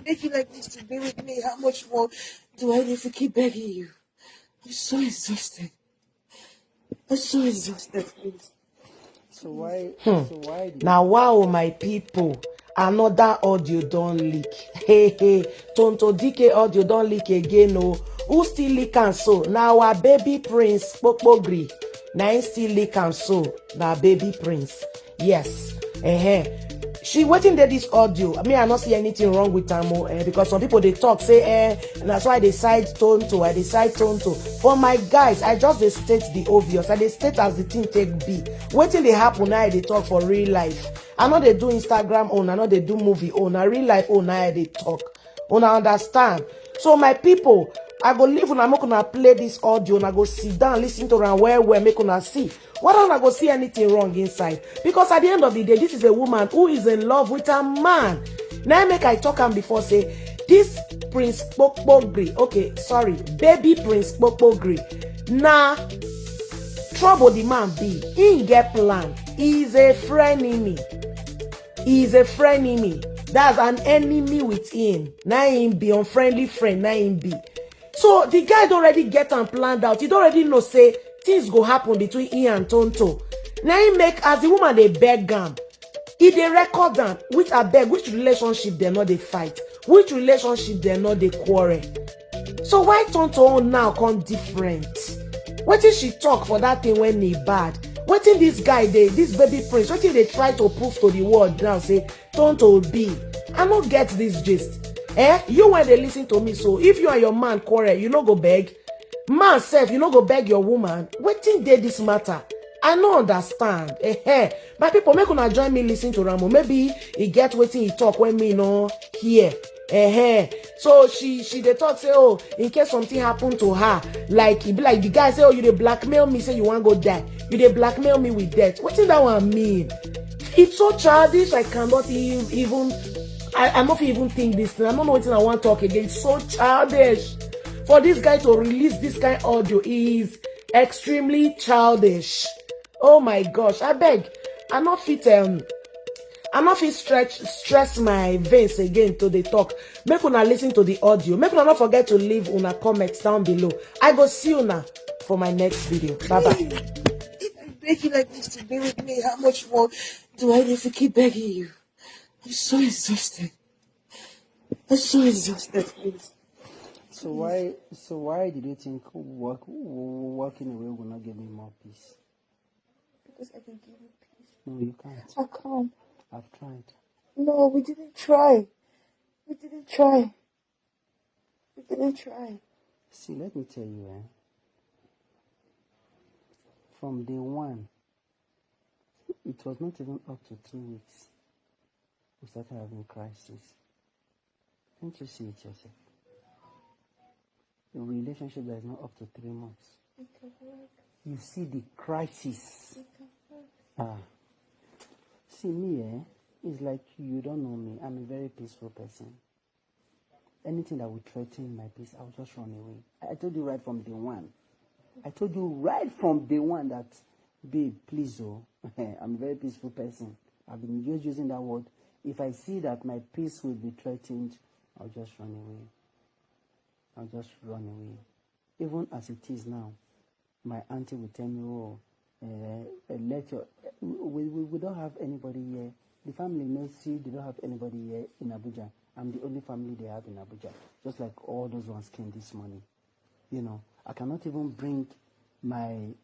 make you like this to be with me, how much more do I need to keep begging you? I'm so exhausted. I'm so exhausted, please. So why? Now, wow, my people, another audio don't leak. Hey, Tonto Dikeh audio don't leak again. Oh, who still leak and so? Now our baby prince Kpokpogri. Now he still leak and so. Now baby prince. Yes. She waiting there this audio. I mean, I not see anything wrong with her because some people they talk say and that's why I decide Tonto. I decide Tonto. For my guys, I just they state the obvious. I they state as the thing take be. Waiting they happen now they talk for real life. I know they do Instagram own. I know they do movie own. I real life own. Now they talk. Una understand? So my people, I go leave una make una play this audio and I go sit down listen to am well make una see whether una go see anything wrong inside, because at the end of the day this is a woman who is in love with a man. Now make I talk am before say this Prince Kpokpogri, okay, sorry, baby Prince Kpokpogri, nah, trouble the man be, he get plan, he is a frenemy, he is a frenemy. That's an enemy with him. Now him be unfriendly friend. Now him be. So the guy don't already get and planned out. He don't already know say things go happen between him and Tonto. Now he make as the woman they beg him. He they record them. Which I beg, which relationship they know they fight, which relationship they know they quarrel. So why Tonto now come different? What did she talk for that thing when he bad? What did this guy this baby prince, what did they try to prove to the world now say Tonto be? I don't get this gist. You when they listen to me, so if you and your man quarrel, you no go beg. Man self, you no go beg your woman. What did they this matter? I no understand. My people, make una join me listen to Ramo. Maybe he get wetin he talk when me no hear. So she they talk say, oh, in case something happen to her, like it be like the guy say, oh, you dey blackmail me, say you want go die, you dey blackmail me with death. What did that one mean? It's so childish. I cannot even I not even think this thing. I don't know what I want to talk again. It's so childish for this guy to release this kind of audio. Is extremely childish. Oh my gosh, I beg, I not fit stress my veins again to the talk. Make una listen to the audio. Make una not forget to leave una comments down below. I go see you now for my next video. Bye bye. If I beg you like this to be with me, how much more do I need to keep begging you? I'm so exhausted. I'm so exhausted, please. So why did you think walking away will not give me more peace? Because I can give you peace. No, you can't. I can't. I've tried. No, we didn't try. We didn't try. We didn't try. See, let me tell you, from day one, it was not even up to 2 weeks, we started having crisis. Can't you see it yourself? A relationship that is not up to 3 months. You see the crisis. See me, it's like you don't know me. I'm a very peaceful person. Anything that would threaten my peace, I'll just run away. I told you right from day one. I told you right from day one that, babe, please, I'm a very peaceful person. I've been just using that word. If I see that my peace will be threatened, I'll just run away. I'll just run away. Even as it is now, my auntie will tell me, oh, we don't have anybody here. The family may see they don't have anybody here in Abuja. I'm the only family they have in Abuja. Just like all those ones came this morning. You know, I cannot even bring my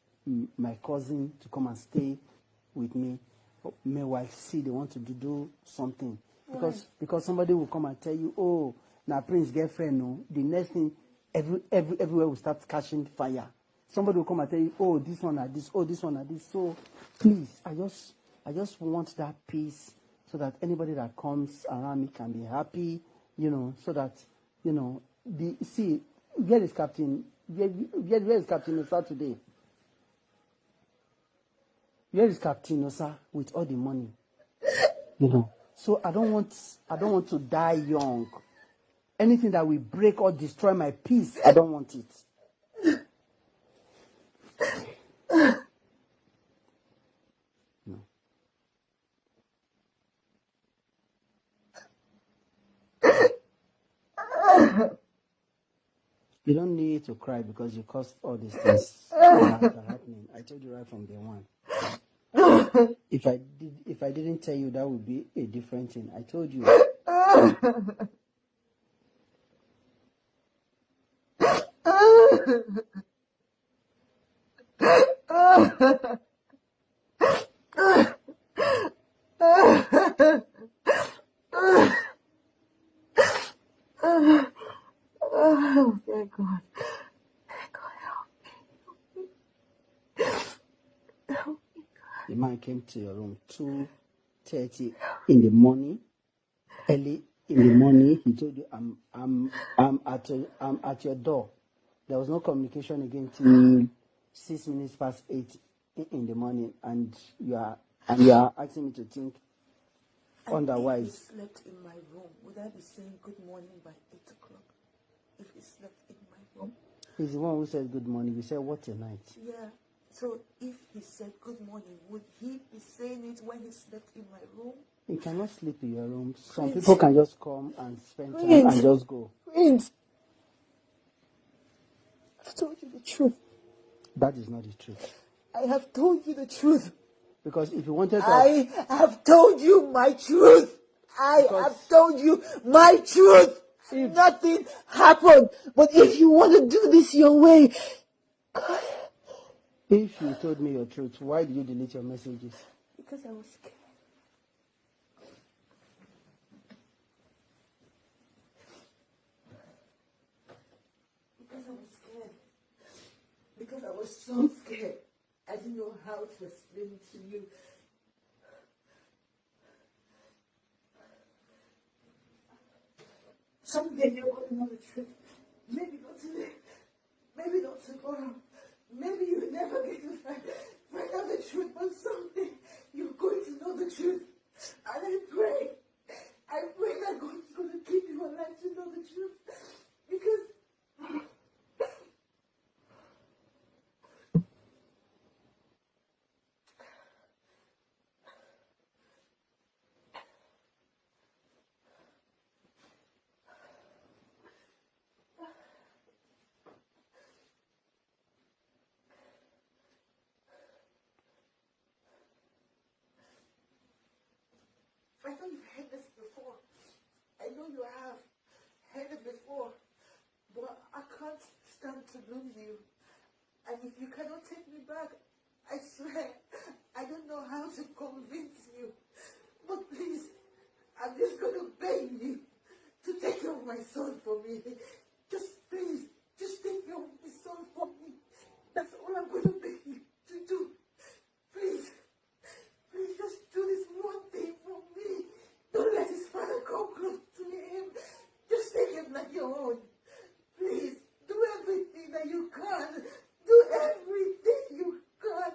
cousin to come and stay with me. Meanwhile, see they want to do something. Because somebody will come and tell you, oh, now Prince girlfriend, no. The next thing, everywhere will start catching fire. Somebody will come and tell you, oh, this one or this, oh, this one or this. So please, I just want that peace so that anybody that comes around me can be happy, you know, so that, you know, where is Captain? Where is Captain Osa today? Where is Captain Osa with all the money? You know. So I don't want to die young. Anything that will break or destroy my peace, I don't want it. No. You don't need to cry because you caused all these things that are happening. I told you right from day one. If I didn't tell you, that would be a different thing. I told you. Oh, thank God. The man came to your room 2:30 in the morning. Early in the morning, he told you, I'm at your door. There was no communication again till 6 minutes past 8 in the morning, and you are asking me to think otherwise. If he slept in my room, would I be saying good morning by 8 o'clock? If he slept in my room? He's the one who said good morning. We said, what a night. Yeah. So if he said good morning, would he be saying it when he slept in my room? You cannot sleep in your room. Some Prince. people can just come and spend time Prince. and just go. Prince, I've told you the truth. That is not the truth. I have told you the truth. Because if you wanted to... I have told you my truth. I have told you my truth. Nothing happened. But if you want to do this your way, God. If you told me your truth, why did you delete your messages? Because I was scared. Because I was scared. Because I was so scared. I didn't know how to explain it to you. Someday you're going to know the truth. Maybe not today. Maybe not tomorrow. Maybe you will never get to find out the truth, but someday you're going to know the truth. And I pray that God is going to keep you alive to know the truth. Because I know you've heard this before. I know you have heard it before. But I can't stand to lose you. And if you cannot take me back, I swear, I don't know how to convince you. But please, I'm just going to beg you to take care of my son for me. Just please, just take care of my son for me. That's all I'm going to beg you to do. Please, please just do this one thing for me. Don't let his father come close to him. Just take him like your own. Please, do everything that you can. Do everything you can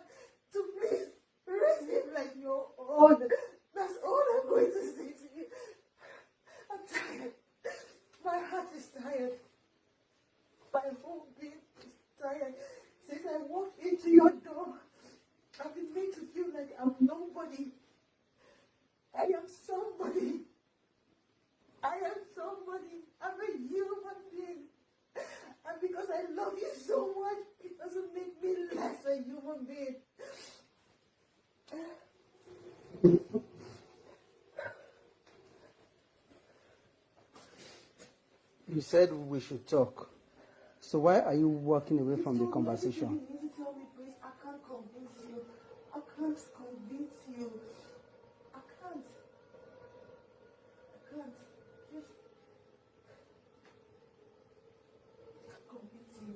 to please raise him like your own. That's all I'm going to say to you. I'm tired. My heart is tired. My whole being is tired. Since I walked into your door, I've been made to feel like I'm nobody. I am somebody. I am somebody. I'm a human being. And because I love you so much, it doesn't make me less a human being. You said we should talk. So why are you walking away from the conversation? You need to tell me, please. I can't convince you. I can't convince you. I can't. I can't. Just convince you.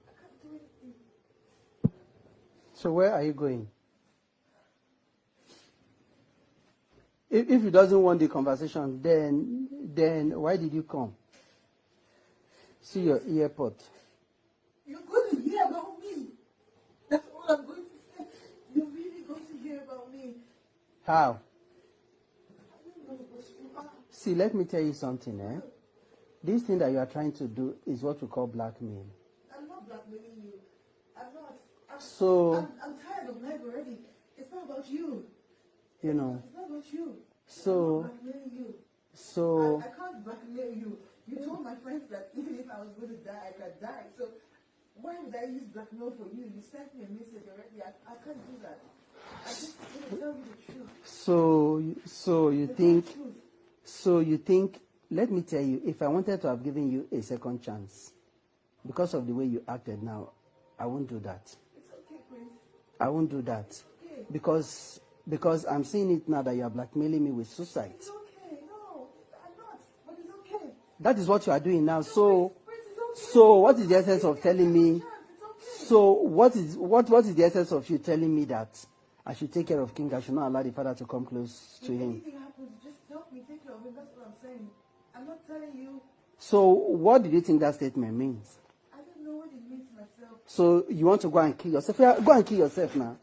I can't do anything. So where are you going? If you doesn't want the conversation, then why did you come? See your airport. You're going to hear about me. That's all I'm going to say. You're really going to hear about me. How? I don't know what you are. See, let me tell you something, eh? This thing that you are trying to do is what we call blackmail. I'm not blackmailing you. I'm not. I'm tired of life already. It's not about you. You know. It's not about you. So, I'm not blackmailing you. so I can't blackmail you. You told my friends that even if I was going to die, I could die. So why would I use blackmail for you? You sent me a message already. I can't do that. I just want to tell you the truth. So you think, let me tell you, if I wanted to have given you a second chance, because of the way you acted now, I won't do that. It's okay, Prince. I won't do that. Okay. Because I'm seeing it now that you are blackmailing me with suicide. It's okay. No, I'm not. But it's okay. That is what you are doing now. Prince, it's okay. So what is the essence of telling me? So what is the essence of you telling me that I should take care of King? I should not allow the father to come close to him. If anything happens, just help me take care of him. That's what I'm saying. I'm not telling you. So what do you think that statement means? I don't know what it means myself. So you want to go and kill yourself? Yeah, go and kill yourself now.